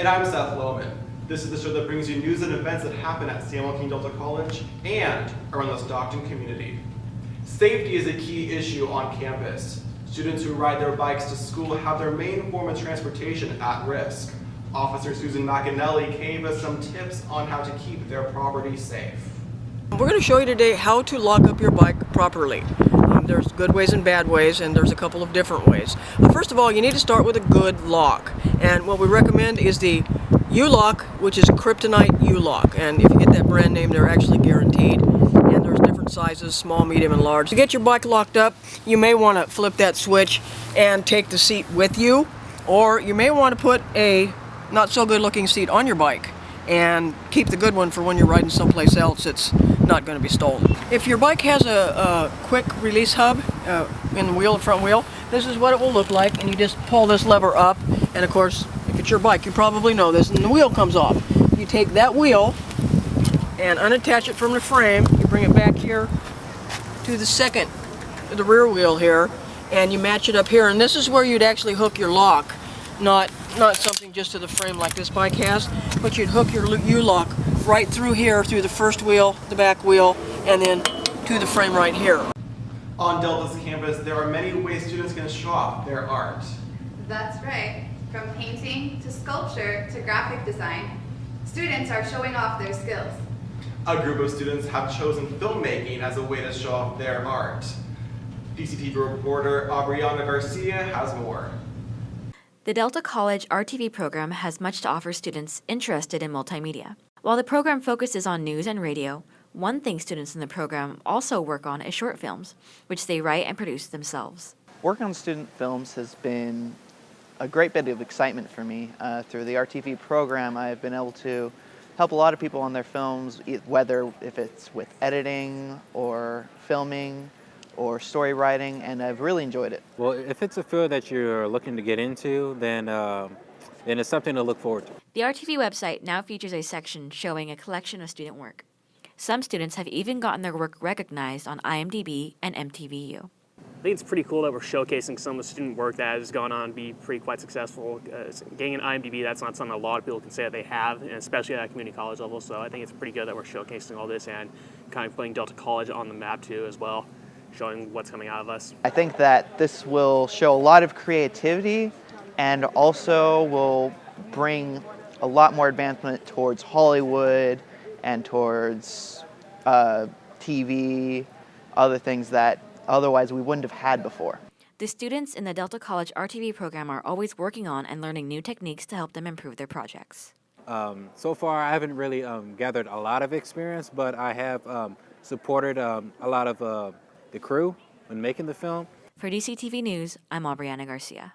I'm Seth Lohman. This is the show that brings you news and events that happen at San Joaquin Delta College and around the Stockton community. Safety is a key issue on campus. Students who ride their bikes to school have their main form of transportation at risk. Officer Susan McAnally gave us some tips on how to keep their property safe. We're going to show you today how to lock up your bike properly. There's good ways and bad ways, and there's a couple of different ways. First of all, you need to start with a good lock. And what we recommend is the U-lock, which is a kryptonite U-lock. And if you get that brand name, they're actually guaranteed. And there's different sizes, small, medium, and large. To get your bike locked up, you may want to flip that switch and take the seat with you. Or you may want to put a not so good looking seat on your bike and keep the good one for when you're riding someplace else it's not going to be stolen. If your bike has a quick release hub in the front wheel, this is what it will look like, and you just pull this lever up, and of course, if it's your bike, you probably know this, and the wheel comes off. You take that wheel and unattach it from the frame, you bring it back here to the rear wheel here, and you match it up here, and this is where you'd actually hook your lock, not something just to the frame like this bike has, but you'd hook your U-lock right through here, through the first wheel, the back wheel, and then to the frame right here. On Delta's campus, there are many ways students can show off their art. That's right. From painting to sculpture to graphic design, students are showing off their skills. A group of students have chosen filmmaking as a way to show off their art. DCTV reporter Aubriana Garcia has more. The Delta College RTV program has much to offer students interested in multimedia. While the program focuses on news and radio, one thing students in the program also work on is short films, which they write and produce themselves. Working on student films has been a great bit of excitement for me. Through the RTV program, I've been able to help a lot of people on their films, whether if it's with editing or filming or story writing, and I've really enjoyed it. Well, if it's a field that you're looking to get into, then it's something to look forward to. The RTV website now features a section showing a collection of student work. Some students have even gotten their work recognized on IMDb and MTVU. I think it's pretty cool that we're showcasing some of the student work that has gone on to be quite successful. Getting an IMDb, that's not something a lot of people can say that they have, and especially at a community college level, so I think it's pretty good that we're showcasing all this and kind of putting Delta College on the map too as well, showing what's coming out of us. I think that this will show a lot of creativity and also will bring a lot more advancement towards Hollywood and towards TV, other things that otherwise we wouldn't have had before. The students in the Delta College RTV program are always working on and learning new techniques to help them improve their projects. So far, I haven't really gathered a lot of experience, but I have supported a lot of the crew when making the film. For DCTV News, I'm Aubriana Garcia.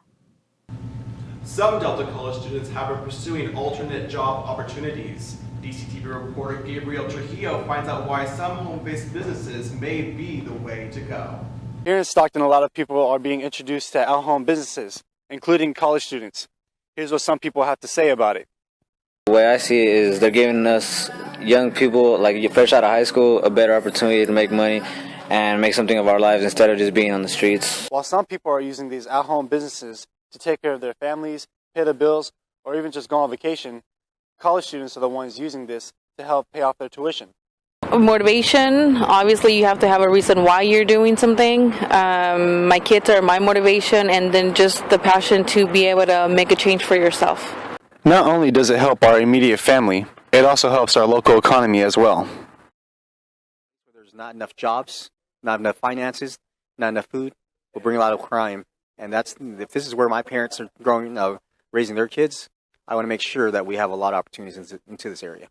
Some Delta College students have been pursuing alternate job opportunities. DCTV reporter Gabriel Trujillo finds out why some home-based businesses may be the way to go. Here in Stockton, a lot of people are being introduced to at-home businesses, including college students. Here's what some people have to say about it. The way I see it is they're giving us young people, like fresh out of high school, a better opportunity to make money and make something of our lives instead of just being on the streets. While some people are using these at-home businesses to take care of their families, pay their bills, or even just go on vacation, college students are the ones using this to help pay off their tuition. Motivation, obviously you have to have a reason why you're doing something. My kids are my motivation, and then just the passion to be able to make a change for yourself. Not only does it help our immediate family, it also helps our local economy as well. There's not enough jobs, not enough finances, not enough food, will bring a lot of crime. And if this is where my parents are raising their kids, I want to make sure that we have a lot of opportunities into this area.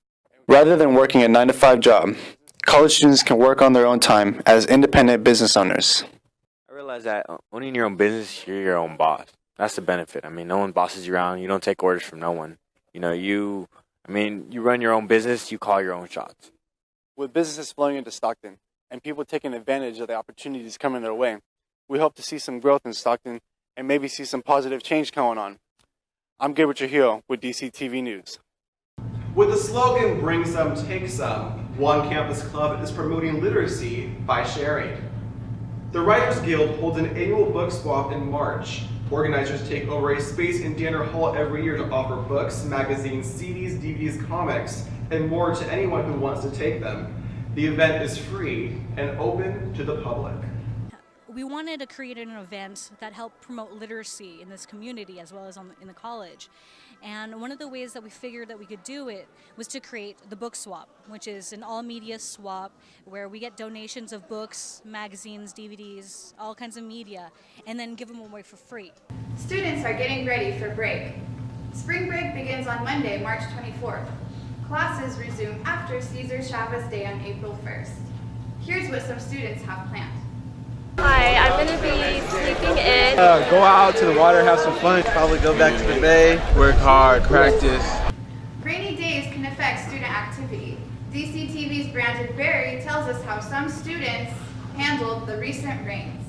Rather than working a 9-to-5 job, college students can work on their own time as independent business owners. I realize that owning your own business, you're your own boss. That's the benefit. I mean, no one bosses you around. You don't take orders from no one. You run your own business, you call your own shots. With businesses flowing into Stockton and people taking advantage of the opportunities coming their way, we hope to see some growth in Stockton and maybe see some positive change going on. I'm Gabriel Trujillo with DCTV News. With the slogan, "Bring some, take some," one campus club is promoting literacy by sharing. The Writers Guild holds an annual book swap in March. Organizers take over a space in Danner Hall every year to offer books, magazines, CDs, DVDs, comics, and more to anyone who wants to take them. The event is free and open to the public. We wanted to create an event that helped promote literacy in this community as well as in the college. And one of the ways that we figured that we could do it was to create the book swap, which is an all-media swap where we get donations of books, magazines, DVDs, all kinds of media, and then give them away for free. Students are getting ready for break. Spring break begins on Monday, March 24th. Classes resume after Caesar Chavez Day on April 1st. Here's what some students have planned. Hi, I'm going to be sleeping in. Go out to the water, have some fun. Probably go back to the bay, work hard, practice. Rainy days can affect student activity. DCTV's Brandon Berry tells us how some students handled the recent rains.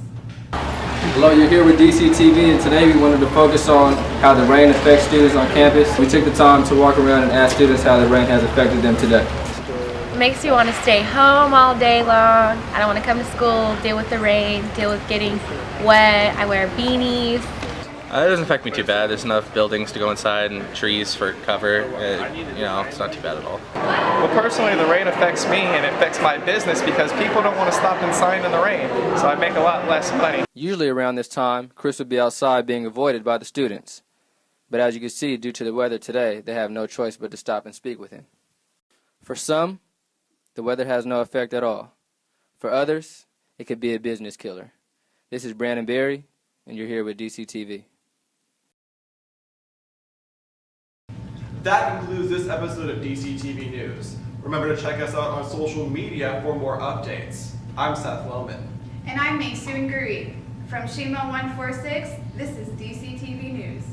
Hello, you're here with DCTV, and today we wanted to focus on how the rain affects students on campus. We took the time to walk around and ask students how the rain has affected them today. It makes you want to stay home all day long. I don't want to come to school, deal with the rain, deal with getting wet. I wear beanies. It doesn't affect me too bad. There's enough buildings to go inside and trees for cover. It's not too bad at all. Well, personally, the rain affects me and it affects my business because people don't want to stop inside in the rain, so I make a lot less money. Usually around this time, Chris would be outside being avoided by the students. But as you can see, due to the weather today, they have no choice but to stop and speak with him. For some, the weather has no effect at all. For others, it could be a business killer. This is Brandon Berry, and you're here with DCTV. That concludes this episode of DCTV News. Remember to check us out on social media for more updates. I'm Seth Wellman. And I'm Maysoon Guri. From Shima 146, this is DCTV News.